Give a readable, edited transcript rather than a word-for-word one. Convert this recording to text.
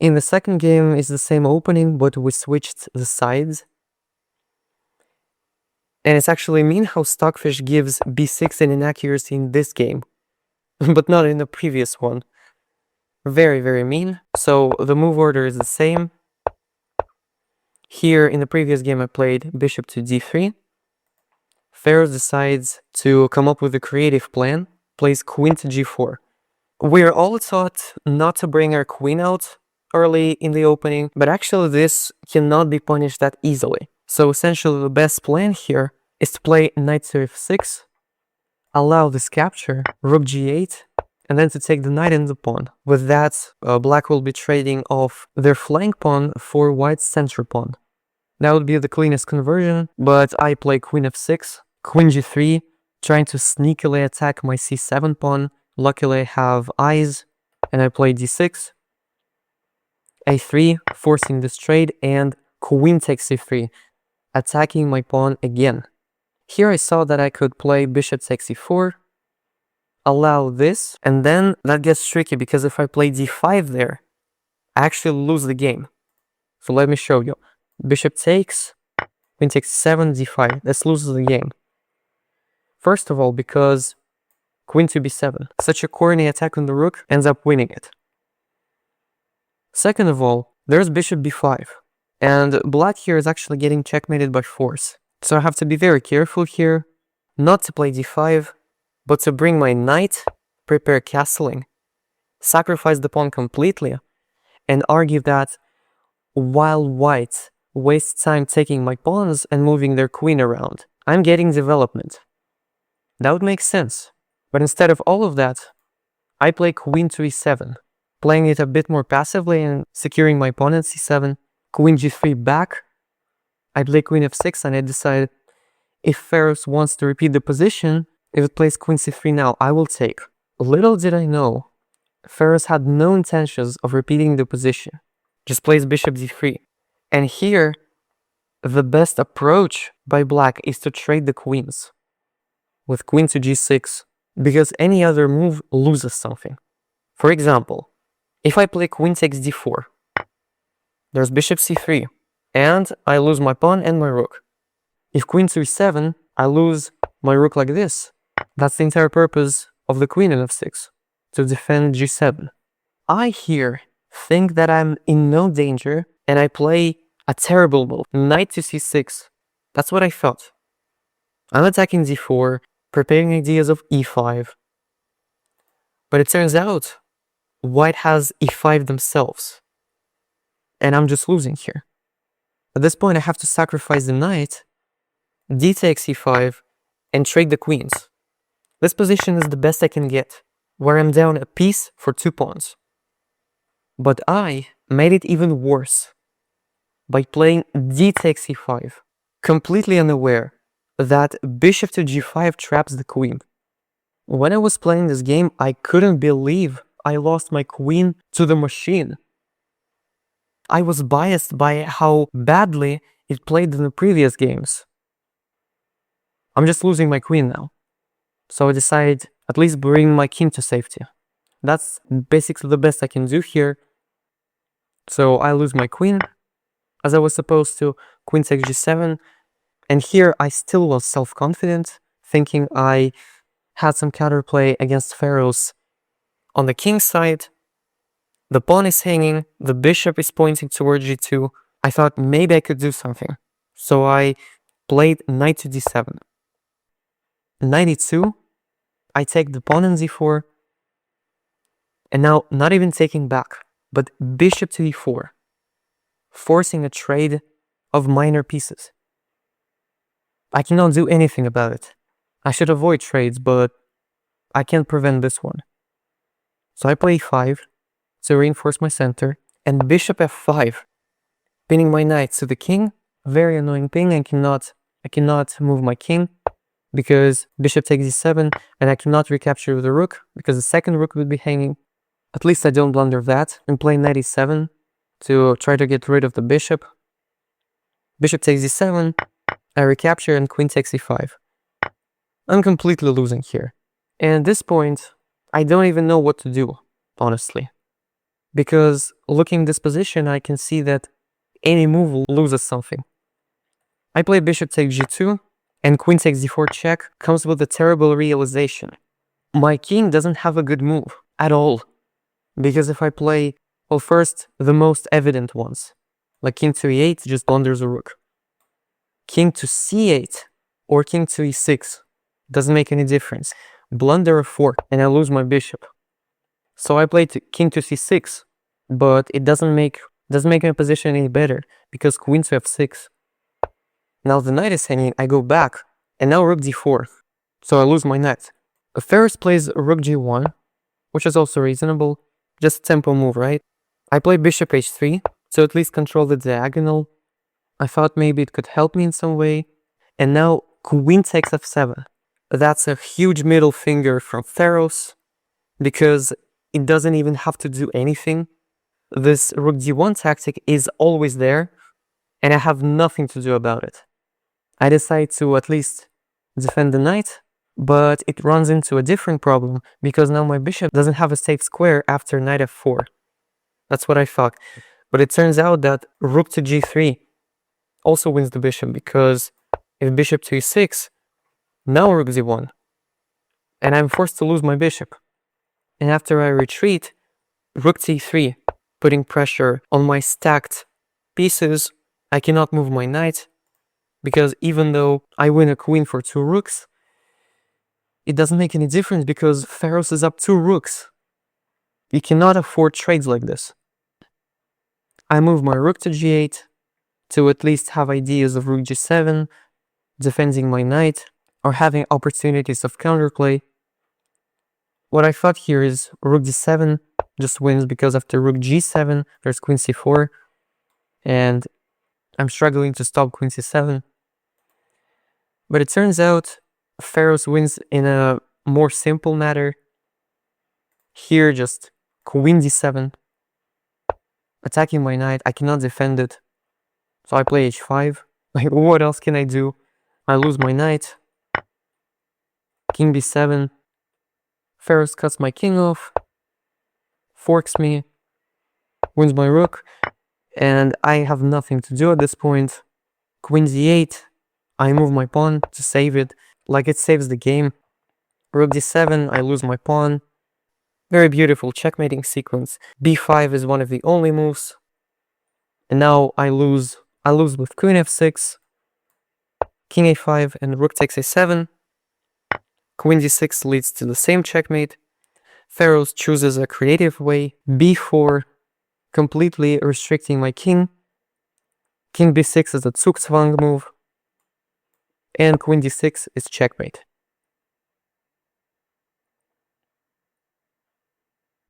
In the second game, it's the same opening, but we switched the sides. And it's actually mean how Stockfish gives b6 an inaccuracy in this game, but not in the previous one. Very, very mean. So the move order is the same. Here in the previous game I played bishop to d3. Ferrous decides to come up with a creative plan, plays queen to g4. We're all taught not to bring our queen out early in the opening, but actually this cannot be punished that easily. So essentially the best plan here is to play knight to f6, allow this capture, rook g8, and then to take the knight and the pawn. With that, black will be trading off their flank pawn for white's center pawn. That would be the cleanest conversion, but I play queen f6, queen g3, trying to sneakily attack my c7 pawn. Luckily I have eyes, and I play d6, a3, forcing this trade, and queen takes c3, attacking my pawn again. Here I saw that I could play bishop takes e4, allow this, and then that gets tricky because if I play d5 there, I actually lose the game. So let me show you. Bishop takes, queen takes 7, d5. This loses the game. First of all, because queen to b7, such a corny attack on the rook ends up winning it. Second of all, there's bishop b5, and black here is actually getting checkmated by force. So I have to be very careful here, not to play d5, but to bring my knight, prepare castling, sacrifice the pawn completely, and argue that while white wastes time taking my pawns and moving their queen around, I'm getting development. That would make sense. But instead of all of that, I play queen to e7, playing it a bit more passively and securing my pawn at c7, queen g3 back. I play queen f6 and I decide if Ferrous wants to repeat the position, if it plays queen c3 now, I will take. Little did I know, Ferrous had no intentions of repeating the position, just plays bishop d3. And here, the best approach by black is to trade the queens with queen to g6, because any other move loses something. For example, if I play queen takes d4, there's bishop c3, and I lose my pawn and my rook. If queen to e7, I lose my rook like this. That's the entire purpose of the queen in f6, to defend g7. I here think that I'm in no danger, and I play a terrible move, knight to c6. That's what I thought. I'm attacking d4, preparing ideas of e5. But it turns out, white has e5 themselves. And I'm just losing here. At this point I have to sacrifice the knight, d takes e5, and trade the queens. This position is the best I can get, where I'm down a piece for 2 pawns. But I made it even worse by playing d takes e5, completely unaware that bishop to g5 traps the queen. When I was playing this game, I couldn't believe I lost my queen to the machine. I was biased by how badly it played in the previous games. I'm just losing my queen now. So I decided at least bring my king to safety. That's basically the best I can do here. So I lose my queen, as I was supposed to, queen takes g7, and here I still was self-confident, thinking I had some counterplay against Ferrous. On the king's side, the pawn is hanging, the bishop is pointing toward g2. I thought maybe I could do something, so I played knight to d7. Knight e2, I take the pawn in z4, and now not even taking back, but bishop to e4, forcing a trade of minor pieces. I cannot do anything about it. I should avoid trades, but I can't prevent this one. So I play e5 to reinforce my center, and bishop f5, pinning my knight to the king. Very annoying ping. I cannot move my king because bishop takes e7, and I cannot recapture the rook because the second rook would be hanging. At least I don't blunder that, and play knight e7 to try to get rid of the bishop. Bishop takes e7, I recapture, and queen takes e5. I'm completely losing here. And at this point, I don't even know what to do, honestly. because looking this position, I can see that any move loses something. I play bishop takes g2, and queen takes d4 check comes with a terrible realization. My king doesn't have a good move at all, because if I play, well, first, the most evident ones, like king to e8 just blunders a rook. King to c8 or king to e6 doesn't make any difference. Blunder a fork and I lose my bishop. So I played king to c6, but it doesn't make my position any better because queen to f6. Now the knight is hanging, I go back, and now rook d4, so I lose my knight. Ferrous plays rook g1, which is also reasonable, just a tempo move, right? I play bishop h3 to at least control the diagonal. I thought maybe it could help me in some way, and now queen takes f7. That's a huge middle finger from Ferrous, because it doesn't even have to do anything. This rook d1 tactic is always there, and I have nothing to do about it. I decide to at least defend the knight, but it runs into a different problem, because now my bishop doesn't have a safe square after knight f4. That's what I thought. But it turns out that rook to g3 also wins the bishop, because if bishop to e6, now rook z1, and I'm forced to lose my bishop. And after I retreat, rook to e3, putting pressure on my stacked pieces. I cannot move my knight, because even though I win a queen for 2 rooks, it doesn't make any difference because Ferrous is up 2 rooks. You cannot afford trades like this. I move my rook to g8 to at least have ideas of rook g7, defending my knight, or having opportunities of counterplay. What I thought here is rook d7 just wins because after rook g7 there's queen c4, and I'm struggling to stop queen c7. But it turns out Ferrous wins in a more simple matter. Here just queen d7, attacking my knight. I cannot defend it, so I play h5. Like, what else can I do? I lose my knight. King b7. Ferrous cuts my king off, forks me, wins my rook, and I have nothing to do at this point. Queen d8. I move my pawn to save it, like it saves the game. Rook d7, I lose my pawn. Very beautiful checkmating sequence. b5 is one of the only moves. And now I lose with queen f6, king a5, and rook takes a7. Queen d6 leads to the same checkmate. Ferrous chooses a creative way. b4, completely restricting my king. King b6 is a Zugzwang move. And queen d6 is checkmate.